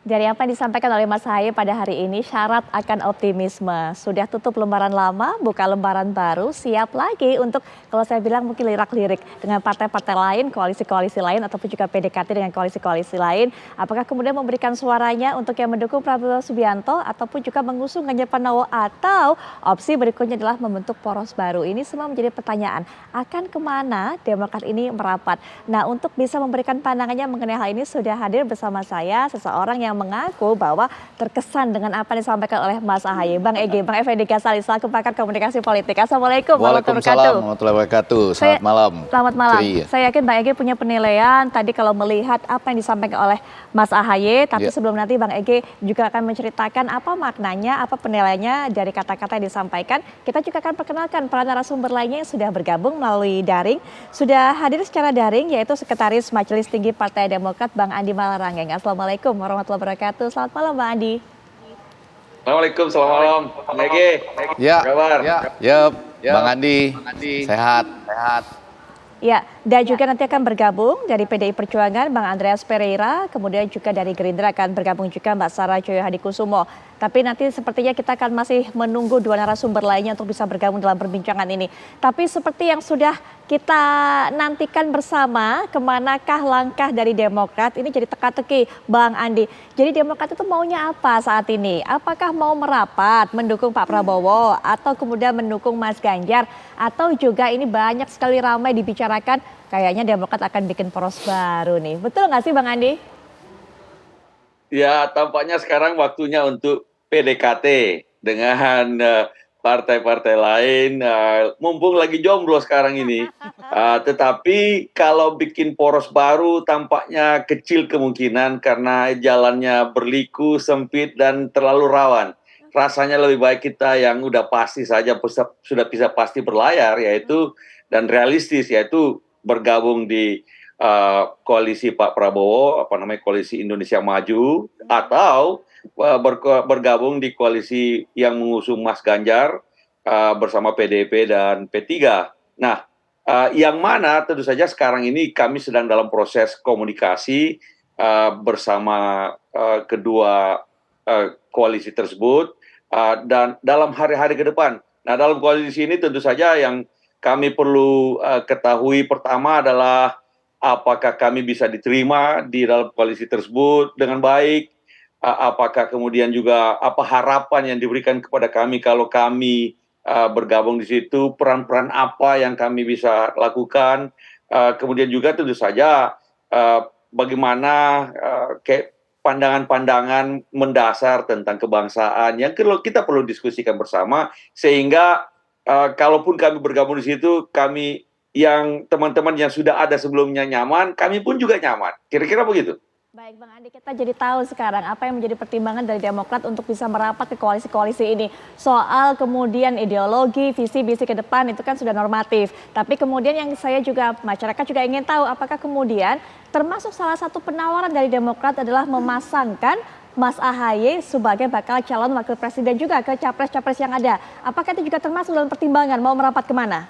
Dari apa yang disampaikan oleh Mas Ahaye pada hari ini, syarat akan optimisme. Sudah tutup lembaran lama, buka lembaran baru, siap lagi untuk kalau saya bilang mungkin lirak-lirik dengan partai-partai lain, koalisi-koalisi lain, ataupun juga PDKT dengan koalisi-koalisi lain. Apakah kemudian memberikan suaranya untuk yang mendukung Prabowo Subianto, ataupun juga mengusung Ganjar Pranowo, atau opsi berikutnya adalah membentuk poros baru. Ini semua menjadi pertanyaan, akan kemana Demokrat ini merapat? Nah, untuk bisa memberikan pandangannya mengenai hal ini sudah hadir bersama saya seseorang yang mengaku bahwa terkesan dengan apa yang disampaikan oleh Mas Ahaye. Bang Egy, Bang Effendi Ghazali selaku pakar komunikasi politik. Assalamualaikum Waalaikumsalam warahmatullahi wabarakatuh. Selamat malam. Selamat malam. Saya yakin Bang Egy punya penilaian tadi kalau melihat apa yang disampaikan oleh Mas Ahaye. Tapi sebelum nanti Bang Egy juga akan menceritakan apa maknanya, apa penilaiannya dari kata-kata yang disampaikan. Kita juga akan perkenalkan para narasumber lainnya yang sudah bergabung melalui daring. Sudah hadir secara daring yaitu Sekretaris Majelis Tinggi Partai Demokrat Bang Andi Malarangeng. Assalamualaikum warahmatullahi wabarakatuh. Selamat malam Bang Andi. Assalamualaikum, selamat malam. Bang Egy, ya, kabar? Bang Andi, sehat. Ya, dan juga nanti akan bergabung dari PDI Perjuangan Bang Andreas Pereira, kemudian juga dari Gerindra akan bergabung juga Mbak Sarah Joyo Hadikusumo. Tapi nanti sepertinya kita akan masih menunggu dua narasumber lainnya untuk bisa bergabung dalam perbincangan ini. Tapi seperti yang sudah kita nantikan bersama, kemanakah langkah dari Demokrat? Ini jadi teka-teki Bang Andi. Jadi Demokrat itu maunya apa saat ini? Apakah mau merapat mendukung Pak Prabowo atau kemudian mendukung Mas Ganjar? Atau juga ini banyak sekali ramai dibicarakan kayaknya Demokrat akan bikin poros baru nih. Betul nggak sih Bang Andi? Ya, tampaknya sekarang waktunya untuk PDKT dengan partai-partai lain. Mumpung lagi jomblo sekarang ini. Tetapi kalau bikin poros baru tampaknya kecil kemungkinan karena jalannya berliku, sempit, dan terlalu rawan. Rasanya lebih baik kita yang udah pasti saja, sudah bisa pasti berlayar, yaitu dan realistis, yaitu bergabung di koalisi Pak Prabowo, koalisi Indonesia Maju, atau bergabung di koalisi yang mengusung Mas Ganjar bersama PDIP dan P3. Nah, yang mana tentu saja sekarang ini kami sedang dalam proses komunikasi bersama kedua koalisi tersebut dan dalam hari-hari ke depan. Nah, dalam koalisi ini tentu saja yang kami perlu ketahui pertama adalah apakah kami bisa diterima di dalam koalisi tersebut dengan baik, apakah kemudian juga apa harapan yang diberikan kepada kami kalau kami bergabung di situ, peran-peran apa yang kami bisa lakukan, kemudian juga tentu saja bagaimana pandangan-pandangan mendasar tentang kebangsaan yang kita perlu diskusikan bersama sehingga kalaupun kami bergabung di situ, kami yang teman-teman yang sudah ada sebelumnya nyaman, kami pun juga nyaman. Kira-kira begitu. Baik Bang Andi, kita jadi tahu sekarang apa yang menjadi pertimbangan dari Demokrat untuk bisa merapat ke koalisi-koalisi ini. Soal kemudian ideologi, visi misi ke depan itu kan sudah normatif. Tapi kemudian yang saya juga, masyarakat juga ingin tahu apakah kemudian termasuk salah satu penawaran dari Demokrat adalah memasangkan Mas Ahaye sebagai bakal calon wakil presiden juga ke capres-capres yang ada. Apakah itu juga termasuk dalam pertimbangan mau merapat kemana?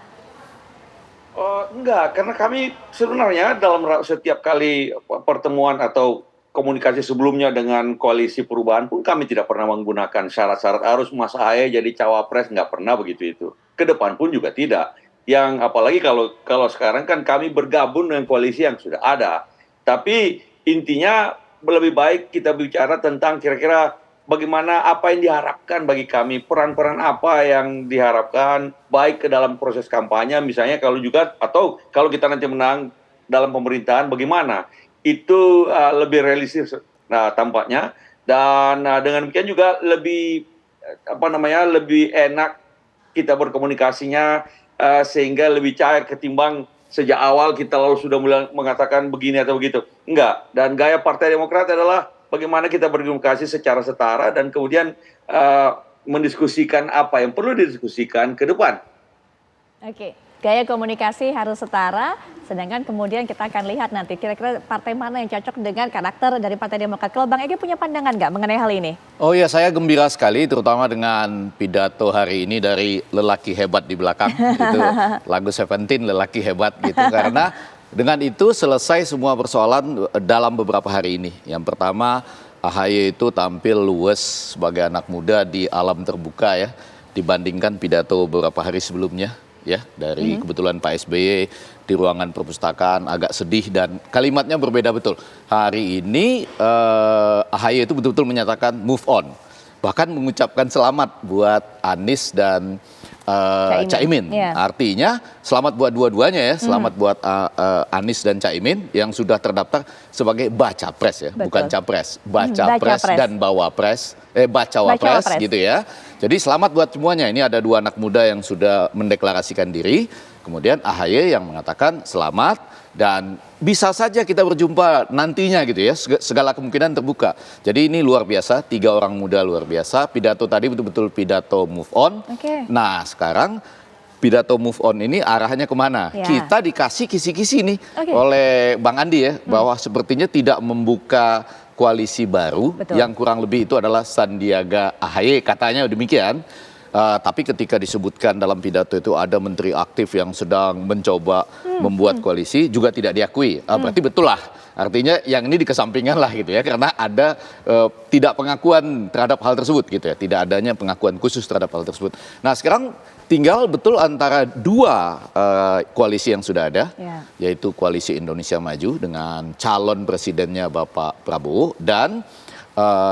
Enggak, karena kami sebenarnya dalam setiap kali pertemuan atau komunikasi sebelumnya dengan koalisi perubahan pun kami tidak pernah menggunakan syarat-syarat harus Mas Ahaye jadi cawapres, nggak pernah begitu itu. Ke depan pun juga tidak. Yang apalagi kalau sekarang kan kami bergabung dengan koalisi yang sudah ada. Tapi intinya lebih baik kita bicara tentang kira-kira bagaimana apa yang diharapkan bagi kami, peran-peran apa yang diharapkan baik ke dalam proses kampanye misalnya kalau juga atau kalau kita nanti menang dalam pemerintahan bagaimana itu lebih realistis tampaknya dan dengan demikian juga lebih lebih enak kita berkomunikasinya sehingga lebih cair ketimbang sejak awal kita lalu sudah mulai mengatakan begini atau begitu. Enggak. Dan gaya Partai Demokrat adalah bagaimana kita berkomunikasi secara setara dan kemudian mendiskusikan apa yang perlu didiskusikan ke depan. Oke, gaya komunikasi harus setara, sedangkan kemudian kita akan lihat nanti kira-kira partai mana yang cocok dengan karakter dari Partai Demokrat. Kalau Bang Egy punya pandangan nggak mengenai hal ini? Oh ya, saya gembira sekali terutama dengan pidato hari ini dari lelaki hebat di belakang, gitu. Lagu Seventeen lelaki hebat gitu, karena dengan itu selesai semua persoalan dalam beberapa hari ini. Yang pertama AHY itu tampil luwes sebagai anak muda di alam terbuka ya, dibandingkan pidato beberapa hari sebelumnya ya, dari kebetulan Pak SBY di ruangan perpustakaan agak sedih dan kalimatnya berbeda betul. Hari ini AHY itu betul-betul menyatakan move on, bahkan mengucapkan selamat buat Anies dan Caimin. Artinya selamat buat dua-duanya ya, selamat buat Anies dan Caimin yang sudah terdaftar sebagai baca pres ya, bukan capres, baca pres dan baca wapres gitu ya. Jadi selamat buat semuanya. Ini ada dua anak muda yang sudah mendeklarasikan diri. Kemudian AHY yang mengatakan selamat dan bisa saja kita berjumpa nantinya gitu ya. Segala kemungkinan terbuka. Jadi ini luar biasa, 3 orang muda luar biasa. Pidato tadi betul-betul pidato move on. Nah sekarang pidato move on ini arahnya kemana? Kita dikasih kisi-kisi nih oleh Bang Andi ya, bahwa sepertinya tidak membuka koalisi baru. Yang kurang lebih itu adalah Sandiaga AHY, katanya demikian. Tapi ketika disebutkan dalam pidato itu ada menteri aktif yang sedang mencoba membuat koalisi, juga tidak diakui. Berarti betul lah. Artinya yang ini dikesampingkan lah gitu ya, karena ada tidak pengakuan terhadap hal tersebut gitu ya, tidak adanya pengakuan khusus terhadap hal tersebut. Nah sekarang tinggal betul antara dua koalisi yang sudah ada, yaitu koalisi Indonesia Maju dengan calon presidennya Bapak Prabowo dan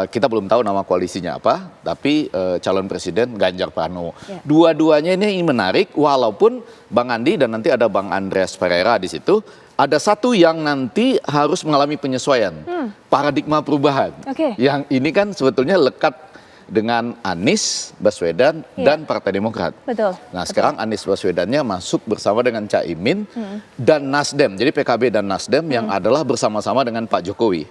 kita belum tahu nama koalisinya apa, tapi calon presiden Ganjar Pranowo. Dua-duanya ini menarik, walaupun Bang Andi dan nanti ada Bang Andreas Pereira di situ. Ada satu yang nanti harus mengalami penyesuaian, paradigma perubahan. Yang ini kan sebetulnya lekat dengan Anies Baswedan dan Partai Demokrat. Nah sekarang Anies Baswedannya masuk bersama dengan Caimin dan Nasdem. Jadi PKB dan Nasdem yang adalah bersama-sama dengan Pak Jokowi.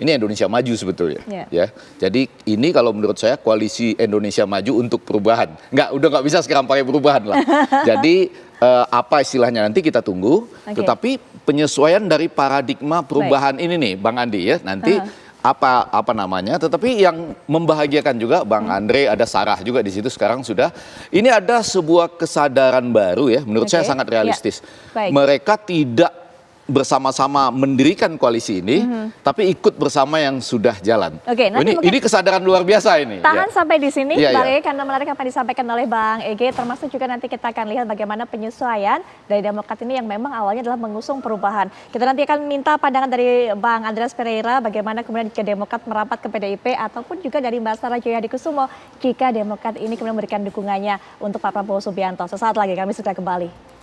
Ini Indonesia Maju sebetulnya. Ya. Jadi ini kalau menurut saya koalisi Indonesia Maju untuk perubahan. Udah nggak bisa sekarang pakai perubahan lah. Jadi apa istilahnya nanti kita tunggu. Tetapi penyesuaian dari paradigma perubahan ini nih Bang Andi ya. Nanti apa namanya, tetapi yang membahagiakan juga Bang Andre, ada Sarah juga di situ sekarang sudah. Ini ada sebuah kesadaran baru ya, menurut saya sangat realistis. Mereka tidak bersama-sama mendirikan koalisi ini, tapi ikut bersama yang sudah jalan. Ini kesadaran luar biasa ini. Tahan sampai di sini, Bang Ege, karena menarik apa yang disampaikan oleh Bang Ege, termasuk juga nanti kita akan lihat bagaimana penyesuaian dari Demokrat ini yang memang awalnya adalah mengusung perubahan. Kita nanti akan minta pandangan dari Bang Andreas Pereira, bagaimana kemudian jika Demokrat merapat ke PDIP, ataupun juga dari Mbak Sarah Joyhadikusumo, jika Demokrat ini kemudian memberikan dukungannya untuk Pak Prabowo Subianto. Sesaat lagi kami sudah kembali.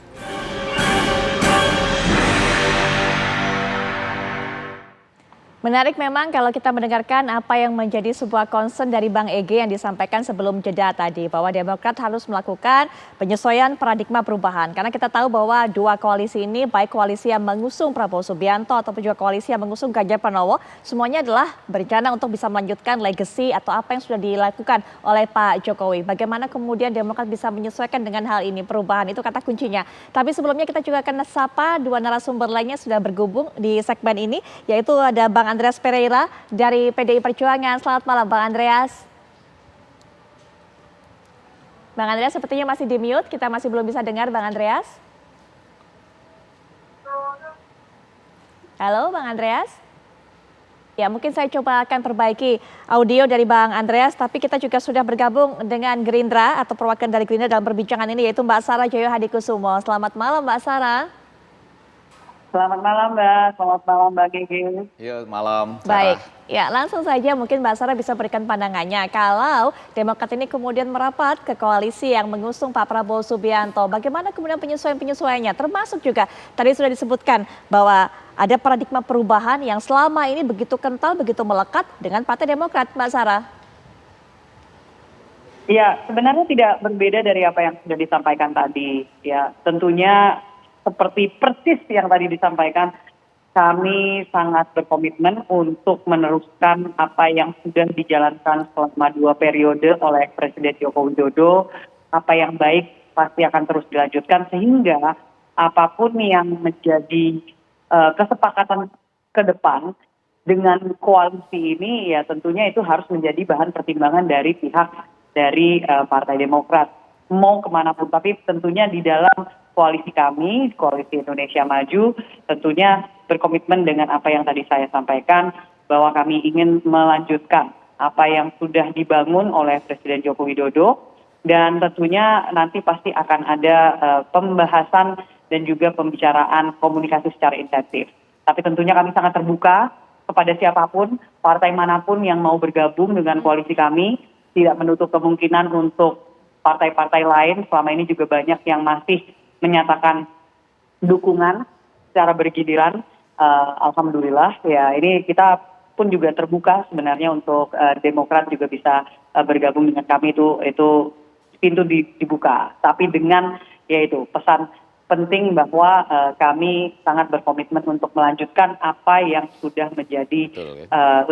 Menarik memang kalau kita mendengarkan apa yang menjadi sebuah concern dari Bang Ege yang disampaikan sebelum jeda tadi, bahwa Demokrat harus melakukan penyesuaian paradigma perubahan. Karena kita tahu bahwa dua koalisi ini, baik koalisi yang mengusung Prabowo Subianto ataupun juga koalisi yang mengusung Ganjar Pranowo, semuanya adalah berencana untuk bisa melanjutkan legacy atau apa yang sudah dilakukan oleh Pak Jokowi. Bagaimana kemudian Demokrat bisa menyesuaikan dengan hal ini, perubahan itu kata kuncinya. Tapi sebelumnya kita juga akan sapa dua narasumber lainnya sudah bergabung di segmen ini, yaitu ada Bang Andreas Pereira dari PDI Perjuangan. Selamat malam Bang Andreas. Bang Andreas sepertinya masih di mute, kita masih belum bisa dengar Bang Andreas. Halo Bang Andreas. Ya mungkin saya coba akan perbaiki audio dari Bang Andreas, tapi kita juga sudah bergabung dengan Gerindra atau perwakilan dari Gerindra dalam perbincangan ini, yaitu Mbak Sarah Joyhadikusumo. Selamat malam Mbak Sarah. Selamat malam Mbak, selamat malam Mbak Gigi. Iya malam. Baik, ya langsung saja mungkin Mbak Sarah bisa berikan pandangannya. Kalau Demokrat ini kemudian merapat ke koalisi yang mengusung Pak Prabowo Subianto, bagaimana kemudian penyesuaiannya? Termasuk juga tadi sudah disebutkan bahwa ada paradigma perubahan yang selama ini begitu kental, begitu melekat dengan Partai Demokrat, Mbak Sarah. Ya, sebenarnya tidak berbeda dari apa yang sudah disampaikan tadi. Ya, tentunya seperti persis yang tadi disampaikan, kami sangat berkomitmen untuk meneruskan apa yang sudah dijalankan selama 2 periode oleh Presiden Joko Widodo. Apa yang baik pasti akan terus dilanjutkan, sehingga apapun yang menjadi kesepakatan ke depan dengan koalisi ini, ya tentunya itu harus menjadi bahan pertimbangan dari pihak dari Partai Demokrat. Mau kemanapun, tapi tentunya di dalam koalisi kami, koalisi Indonesia Maju, tentunya berkomitmen dengan apa yang tadi saya sampaikan, bahwa kami ingin melanjutkan apa yang sudah dibangun oleh Presiden Joko Widodo, dan tentunya nanti pasti akan ada pembahasan dan juga pembicaraan komunikasi secara intensif. Tapi tentunya kami sangat terbuka kepada siapapun, partai manapun yang mau bergabung dengan koalisi kami, tidak menutup kemungkinan untuk partai-partai lain. Selama ini juga banyak yang masih menyatakan dukungan secara bergiliran. Alhamdulillah, ya ini kita pun juga terbuka sebenarnya untuk Demokrat juga bisa bergabung dengan kami, itu pintu dibuka. Tapi dengan yaitu pesan penting bahwa kami sangat berkomitmen untuk melanjutkan apa yang sudah menjadi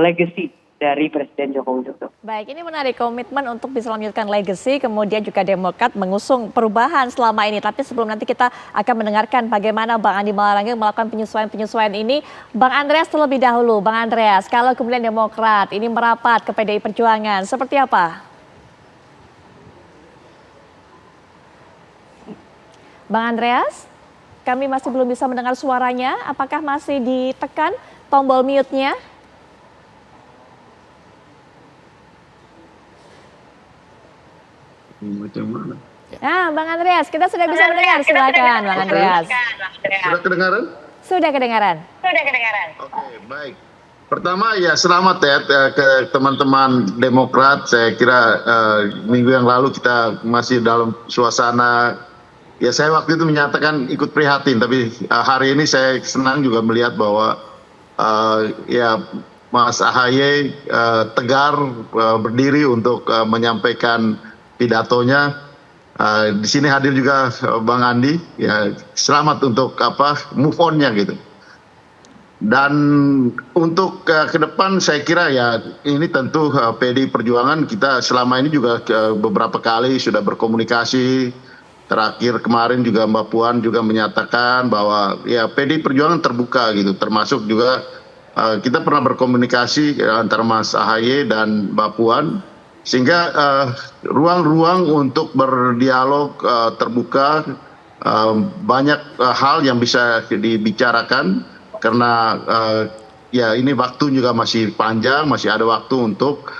legacy dari Presiden Joko Widodo. Baik, ini menarik, komitmen untuk bisa melanjutkan legacy, kemudian juga Demokrat mengusung perubahan selama ini. Tapi sebelum nanti kita akan mendengarkan bagaimana Bang Andi Malarangeng melakukan penyesuaian ini, Bang Andreas terlebih dahulu. Bang Andreas, kalau kemudian Demokrat ini merapat ke PDI Perjuangan, seperti apa? Bang Andreas, kami masih belum bisa mendengar suaranya. Apakah masih ditekan tombol mute-nya? Nah, Bang Andreas, kita sudah bisa mendengar. Silakan, Bang Andreas. Sudah kedengaran? Sudah kedengaran. Oke, baik. Pertama ya selamat ya ke teman-teman Demokrat. Saya kira minggu yang lalu kita masih dalam suasana. Ya saya waktu itu menyatakan ikut prihatin, tapi hari ini saya senang juga melihat bahwa ya Mas AHY tegar berdiri untuk menyampaikan pidatonya. Di sini hadir juga Bang Andi, ya selamat untuk move on-nya gitu. Dan untuk ke depan saya kira ya ini tentu PDI Perjuangan kita selama ini juga beberapa kali sudah berkomunikasi. Terakhir kemarin juga Mbak Puan juga menyatakan bahwa ya PDI Perjuangan terbuka gitu, termasuk juga kita pernah berkomunikasi antara Mas AHY dan Mbak Puan, sehingga ruang-ruang untuk berdialog terbuka, banyak hal yang bisa dibicarakan karena ya ini waktu juga masih panjang, masih ada waktu untuk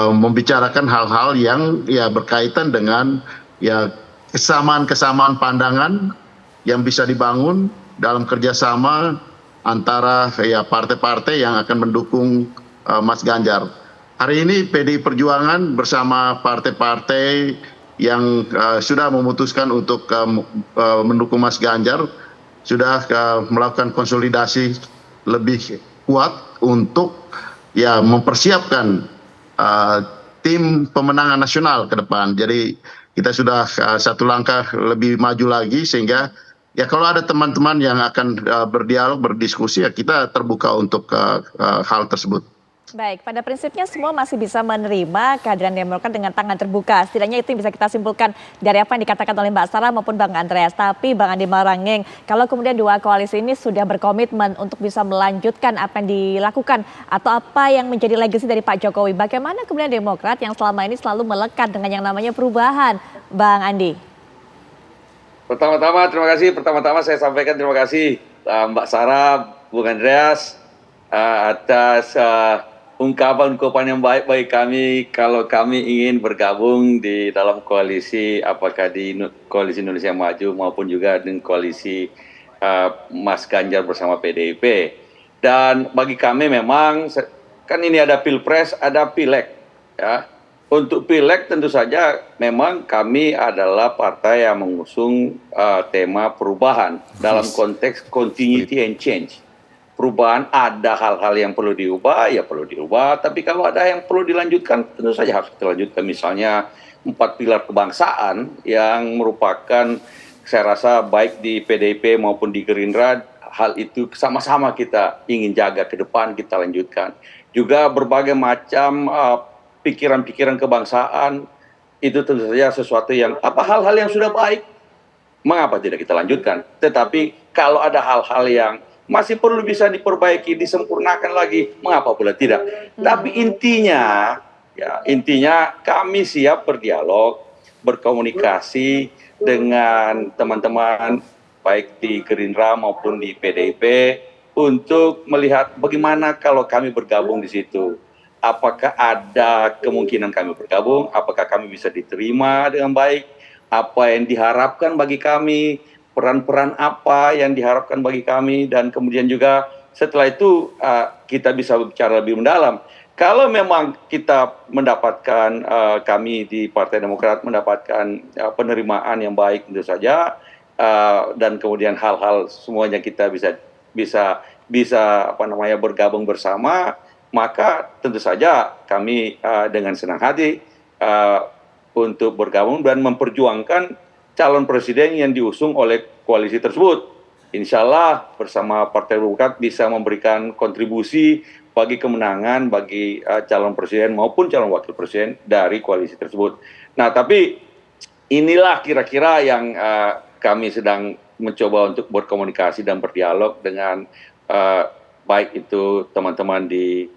membicarakan hal-hal yang ya berkaitan dengan ya kesamaan pandangan yang bisa dibangun dalam kerjasama antara ya partai-partai yang akan mendukung Mas Ganjar. Hari ini PDI Perjuangan bersama partai-partai yang sudah memutuskan untuk mendukung Mas Ganjar sudah melakukan konsolidasi lebih kuat untuk ya mempersiapkan tim pemenangan nasional ke depan. Jadi kita sudah satu langkah lebih maju lagi, sehingga ya kalau ada teman-teman yang akan berdialog, berdiskusi, ya kita terbuka untuk hal tersebut. Baik, pada prinsipnya semua masih bisa menerima kehadiran Demokrat dengan tangan terbuka. Setidaknya itu yang bisa kita simpulkan dari apa yang dikatakan oleh Mbak Sarah maupun Bang Andreas. Tapi Bang Andi Malarangeng, kalau kemudian dua koalisi ini sudah berkomitmen untuk bisa melanjutkan apa yang dilakukan atau apa yang menjadi legasi dari Pak Jokowi, bagaimana kemudian Demokrat yang selama ini selalu melekat dengan yang namanya perubahan, Bang Andi? Pertama-tama saya sampaikan terima kasih Mbak Sarah, Bung Andreas atas ungkapan-ungkapan yang baik bagi kami kalau kami ingin bergabung di dalam koalisi, apakah di koalisi Indonesia Maju maupun juga di koalisi Mas Ganjar bersama PDIP. Dan bagi kami memang kan ini ada Pilpres, ada Pileg ya. Untuk Pileg tentu saja memang kami adalah partai yang mengusung tema perubahan dalam konteks continuity and change. Perubahan, ada hal-hal yang perlu diubah, ya perlu diubah. Tapi kalau ada yang perlu dilanjutkan, tentu saja harus kita lanjutkan. Misalnya 4 pilar kebangsaan yang merupakan, saya rasa baik di PDIP maupun di Gerindra, hal itu sama-sama kita ingin jaga ke depan, kita lanjutkan. Juga berbagai macam pikiran-pikiran kebangsaan, itu tentu saja sesuatu yang, hal-hal yang sudah baik, mengapa tidak kita lanjutkan? Tetapi kalau ada hal-hal yang masih perlu bisa diperbaiki, disempurnakan lagi, mengapa pula tidak? Tapi intinya kami siap berdialog, berkomunikasi dengan teman-teman baik di Gerindra maupun di PDIP untuk melihat bagaimana kalau kami bergabung di situ. Apakah ada kemungkinan kami bergabung? Apakah kami bisa diterima dengan baik? Apa yang diharapkan bagi kami? Peran-peran apa yang diharapkan bagi kami? Dan kemudian juga setelah itu kita bisa bicara lebih mendalam. Kalau memang kita mendapatkan, kami di Partai Demokrat mendapatkan penerimaan yang baik tentu saja, dan kemudian hal-hal semuanya kita bisa bergabung bersama, maka tentu saja kami dengan senang hati untuk bergabung dan memperjuangkan calon presiden yang diusung oleh koalisi tersebut. Insya Allah bersama Partai Demokrat bisa memberikan kontribusi bagi kemenangan bagi calon presiden maupun calon wakil presiden dari koalisi tersebut. Nah, tapi inilah kira-kira yang kami sedang mencoba untuk berkomunikasi dan berdialog dengan baik itu teman-teman di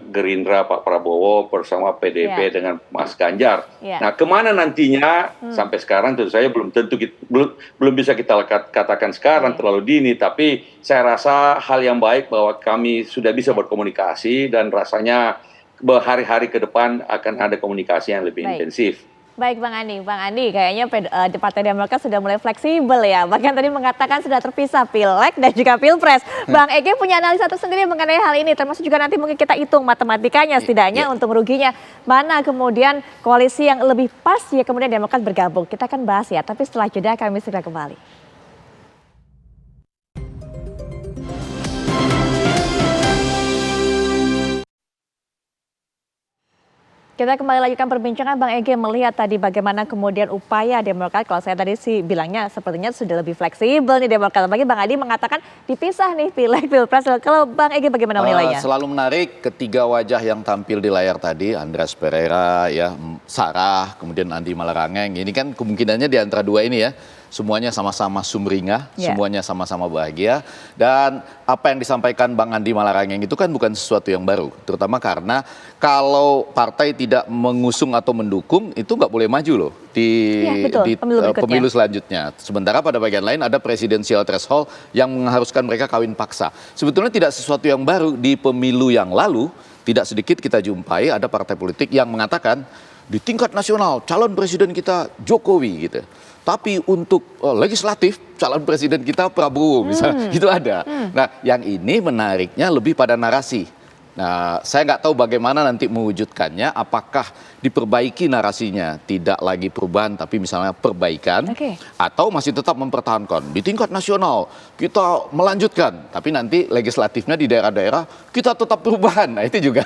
Gerindra, Pak Prabowo bersama PDIP dengan Mas Ganjar. Nah, kemana nantinya sampai sekarang tentu saja belum tentu belum bisa kita katakan sekarang terlalu dini, tapi saya rasa hal yang baik bahwa kami sudah bisa berkomunikasi dan rasanya hari-hari ke depan akan ada komunikasi yang lebih intensif. Baik Bang Andi kayaknya Partai Demokrat sudah mulai fleksibel ya. Bahkan tadi mengatakan sudah terpisah Pileg dan juga Pilpres. Bang Ege punya analisa tersendiri mengenai hal ini, termasuk juga nanti mungkin kita hitung matematikanya setidaknya untung ruginya. Mana kemudian koalisi yang lebih pas ya kemudian Demokrat bergabung. Kita akan bahas ya, tapi setelah jeda kami segera kembali. Kita kembali lanjutkan perbincangan. Bang Ege melihat tadi bagaimana kemudian upaya Demokrat, kalau saya tadi sih bilangnya sepertinya sudah lebih fleksibel nih Demokrat. Bagi Bang Adi mengatakan dipisah nih Pileg, Pilpres. Kalau Bang Ege bagaimana menilainya? Selalu menarik ketiga wajah yang tampil di layar tadi, Andreas Pereira, ya, Sarah, kemudian Andi Malarangeng. Ini kan kemungkinannya di antara dua ini ya. Semuanya sama-sama sumringah, semuanya sama-sama bahagia. Dan apa yang disampaikan Bang Andi Malarangeng itu kan bukan sesuatu yang baru. Terutama karena kalau partai tidak mengusung atau mendukung, itu nggak boleh maju loh di pemilu selanjutnya. Sementara pada bagian lain ada presidensial threshold yang mengharuskan mereka kawin paksa. Sebetulnya tidak sesuatu yang baru. Di pemilu yang lalu, tidak sedikit kita jumpai ada partai politik yang mengatakan di tingkat nasional calon presiden kita Jokowi gitu. Tapi untuk legislatif calon presiden kita Prabowo misalnya itu ada. Nah, yang ini menariknya lebih pada narasi. Nah, saya nggak tahu bagaimana nanti mewujudkannya. Apakah diperbaiki narasinya, tidak lagi perubahan tapi misalnya perbaikan, atau masih tetap mempertahankan di tingkat nasional kita melanjutkan, tapi nanti legislatifnya di daerah-daerah kita tetap perubahan. Nah, itu juga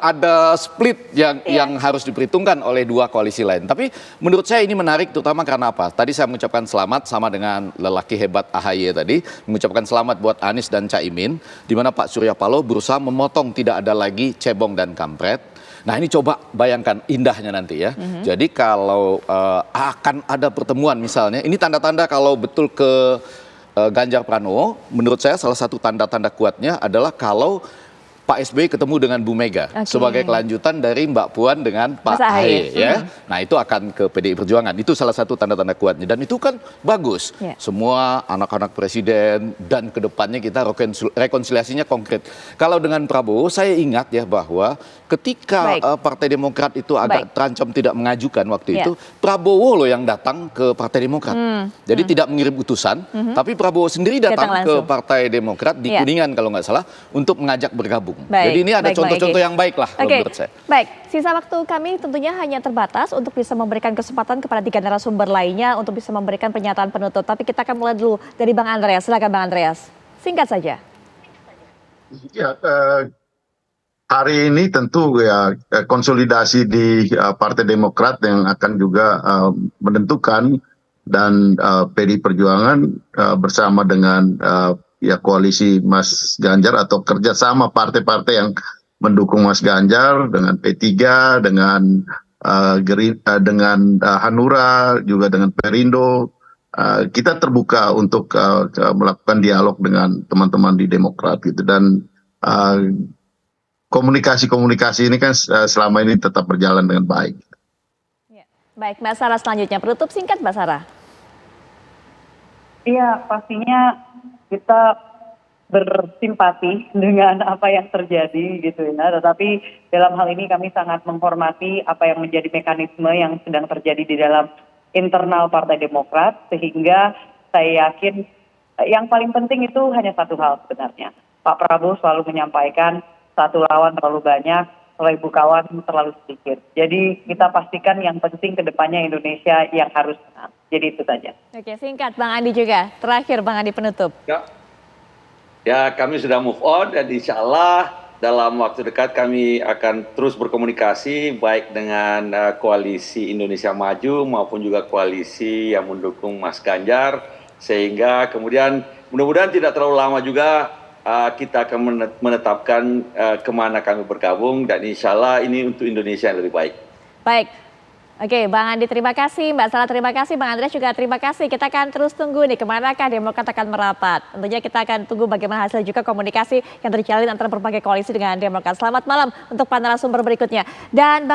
ada split yang harus diperhitungkan oleh dua koalisi lain. Tapi menurut saya ini menarik terutama karena apa? Tadi saya mengucapkan selamat sama dengan lelaki hebat AHY tadi, mengucapkan selamat buat Anies dan Caimin, di mana Pak Surya Paloh berusaha memotong tidak ada lagi cebong dan kampret. Nah, ini coba bayangkan indahnya nanti ya. Jadi kalau akan ada pertemuan misalnya, ini tanda-tanda kalau betul ke Ganjar Pranowo, menurut saya salah satu tanda-tanda kuatnya adalah kalau Pak SBY ketemu dengan Bu Mega sebagai kelanjutan dari Mbak Puan dengan Pak Ahy ya. Nah, itu akan ke PDI Perjuangan. Itu salah satu tanda-tanda kuatnya dan itu kan bagus. Semua anak-anak presiden dan kedepannya kita rekonsiliasinya konkret. Kalau dengan Prabowo saya ingat ya bahwa ketika Partai Demokrat itu agak terancam tidak mengajukan waktu itu, Prabowo loh yang datang ke Partai Demokrat. Jadi tidak mengirim utusan, tapi Prabowo sendiri datang ke Partai Demokrat di Kuningan kalau nggak salah untuk mengajak bergabung. Jadi ini ada contoh-contoh yang baik lah menurut saya. Baik, sisa waktu kami tentunya hanya terbatas untuk bisa memberikan kesempatan kepada 3 narasumber lainnya untuk bisa memberikan pernyataan penutup. Tapi kita akan mulai dulu dari Bang Andreas. Silakan Bang Andreas. Singkat saja. Ya, hari ini tentu ya konsolidasi di Partai Demokrat yang akan juga menentukan dan PDI Perjuangan bersama dengan ya koalisi Mas Ganjar atau kerjasama partai-partai yang mendukung Mas Ganjar dengan P3, dengan Hanura, juga dengan Perindo. Kita terbuka untuk melakukan dialog dengan teman-teman di Demokrat gitu dan komunikasi ini kan selama ini tetap berjalan dengan baik. Baik, Mbak Sarah selanjutnya penutup singkat Mbak Sarah. Iya, pastinya kita bersimpati dengan apa yang terjadi gitu ya. Tetapi dalam hal ini kami sangat menghormati apa yang menjadi mekanisme yang sedang terjadi di dalam internal Partai Demokrat, sehingga saya yakin yang paling penting itu hanya satu hal sebenarnya. Pak Prabowo selalu menyampaikan satu lawan terlalu banyak, 1000 kawan terlalu sedikit. Jadi kita pastikan yang penting ke depannya Indonesia yang harus menang. Jadi itu saja. Oke, singkat Bang Andi juga. Terakhir Bang Andi penutup. Ya, kami sudah move on dan insya Allah dalam waktu dekat kami akan terus berkomunikasi baik dengan koalisi Indonesia Maju maupun juga koalisi yang mendukung Mas Ganjar, sehingga kemudian mudah-mudahan tidak terlalu lama juga kita akan menetapkan kemana kami bergabung, dan insya Allah ini untuk Indonesia yang lebih baik. Baik. Oke, Bang Andi terima kasih, Mbak Sala terima kasih, Bang Andreas juga terima kasih. Kita akan terus tunggu nih kemanakah Demokrat akan merapat. Tentunya kita akan tunggu bagaimana hasil juga komunikasi yang terjalin antara berbagai koalisi dengan Demokrat. Selamat malam untuk para narasumber berikutnya. Dan Bang